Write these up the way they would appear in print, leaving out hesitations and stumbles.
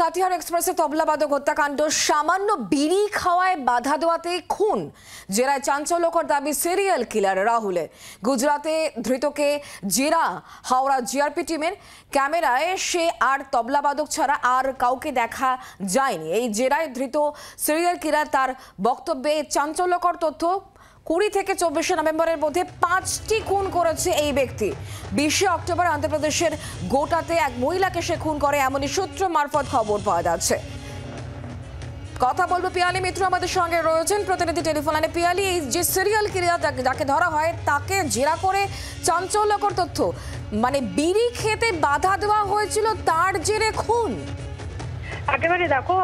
কাটিহার এক্সপ্রেসে তবলাবাদক হত্যাকাণ্ড সামান্য বিড়ি খাওয়ায় বাধা দেওয়াতে খুন। জেরায় চাঞ্চল্যকর দাবি সিরিয়াল কিলার রাহুলের। গুজরাতে ধৃতকে জেরা হাওড়া জিআরপি টিমের। ক্যামেরায় সে আর তবলাবাদক ছাড়া আর কাউকে দেখা যায়নি। এই জেরায় ধৃত সিরিয়াল কিলার তার বক্তব্যে চাঞ্চল্যকর তথ্য। 20 থেকে 24 নভেম্বরের মধ্যে 5টি খুন করেছে এই ব্যক্তি। 20 অক্টোবর অন্ধ্রপ্রদেশের গোটাতে এক মহিলাকে সে খুন করে এমনই সূত্র মারফত খবর পাওয়া যাচ্ছে। কথা বলবো পিয়ালি মিত্র আমাদের সঙ্গে রয়েছেন প্রতিনিধি টেলিফোন লাইনে। পিয়ালি, এই যে সিরিয়াল কিলার যাকে ধরা হয় তাকে জেরা করে চাঞ্চল্যকর তথ্য, মানে বিড়ি খেতে বাধা দেওয়া হয়েছিল, তার জেরে খুন। একেবারে দেখো,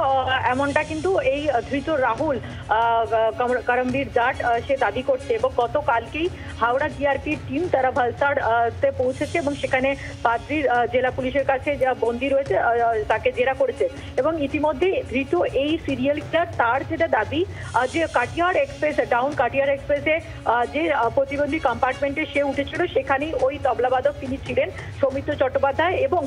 এমনটা কিন্তু এই ধৃত রাহুল করমবীর জাট সে দাবি করছে এবং গতকালকেই হাওড়া জিআরপির টিম তারা ভালসাড় তে পৌঁছেছে এবং সেখানে পাদ্রির জেলা পুলিশের কাছে যা বন্দী রয়েছে তাকে জেরা করেছে এবং ইতিমধ্যে ধৃত এই সিরিয়াল কিলার তার যেটা দাবি যে কাটিহার এক্সপ্রেস ডাউন কাটিহার এক্সপ্রেসে যে প্রতিবন্ধী কম্পার্টমেন্টে সে উঠেছিল সেখানেই ওই তবলাবাদক তিনি ছিলেন সৌমিত্র চট্টোপাধ্যায় এবং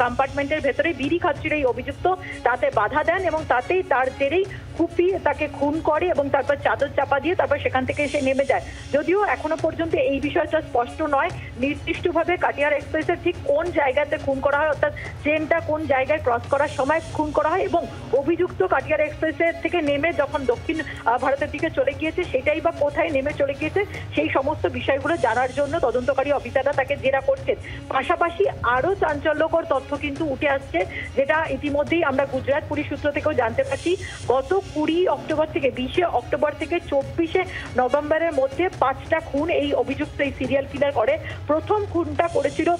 কম্পার্টমেন্টের ভেতরে বিড়ি খাচ্ছিল এই অভিযুক্ত, তাতে বাধা দেন এবং তাতেই তার জেরেই কুপিয়ে তাকে খুন করে এবং তারপর চাদর চাপা দিয়ে তারপর সেখান থেকে সে নেমে যায়। যদিও এখনো পর্যন্ত এই বিষয়টা স্পষ্ট নয় নির্দিষ্টভাবে কাটিহার এক্সপ্রেসের ঠিক কোন জায়গাতে খুন করা হয়, অর্থাৎ ট্রেনটা কোন জায়গায় ক্রস করার সময় খুন করা হয় এবং অভিযুক্ত কাটিহার এক্সপ্রেসের থেকে নেমে যখন দক্ষিণ ভারতের দিকে চলে গিয়েছে সেটাই বা কোথায় নেমে চলে গিয়েছে সেই সমস্ত বিষয়গুলো জানার জন্য তদন্তকারী অফিসাররা তাকে জেরা করছেন। পাশাপাশি আরো চাঞ্চল্যকর তথ্য কিন্তু উঠে আসছে, যেটা ইতিমধ্যেই আমরা গুজরাট পুলিশ সূত্র থেকেও জানতে পারছি। গত 20 অক্টোবর থেকে 20 অক্টোবর থেকে 24 নভেম্বরের মধ্যে 5টা খুন এই অভিযুক্ত এই সিরিয়াল কিলার করে। প্রথম খুনটা করেছিল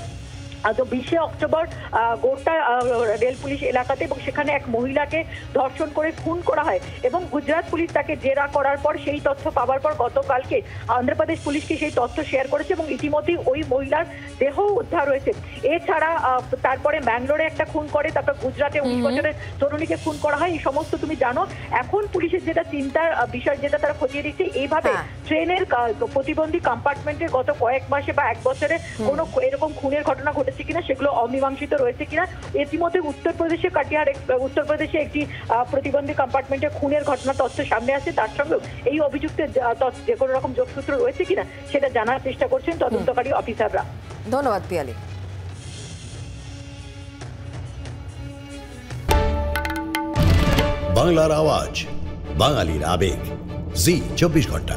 20 অক্টোবর গোটা রেল পুলিশ এলাকাতে এবং সেখানে এক মহিলাকে ধর্ষণ করে খুন করা হয় এবং গুজরাট পুলিশ তাকে জেরা করার পর সেই তথ্য পাওয়ার পর গতকালকে অন্ধ্রপ্রদেশ পুলিশকে সেই তথ্য শেয়ার করেছে এবং ইতিমধ্যেই ওই মহিলার দেহ উদ্ধার হয়েছে। এছাড়া তারপরে ম্যাঙ্গালোরে একটা খুন করে, তারপর গুজরাটে 19 বছরের তরুণীকে খুন করা হয়। এই সমস্ত তুমি জানো। এখন পুলিশের যেটা চিন্তার বিষয় যেটা তারা খতিয়ে দিচ্ছে, এইভাবে ট্রেনের প্রতিবন্ধী কম্পার্টমেন্টে গত কয়েক মাসে বা 1 বছরে কোনো এরকম খুনের ঘটনা ঘটেছে কিনা, সেগুলো অমীমাংসিত রয়েছে কিনা। ইতিমধ্যে উত্তরপ্রদেশে উত্তরপ্রদেশে একটি প্রতিবন্ধী কম্পার্টমেন্টে খুনের ঘটনা তথ্য সামনে আসছে, তার সঙ্গে এই অভিযুক্তের যে কোনো রকম যোগসূত্র রয়েছে কিনা সেটা জানার চেষ্টা করছেন তদন্তকারী অফিসাররা। ধন্যবাদ পিয়ালি। বাংলার আওয়াজ, বাঙালির আবেগ, জি 24 ঘন্টা।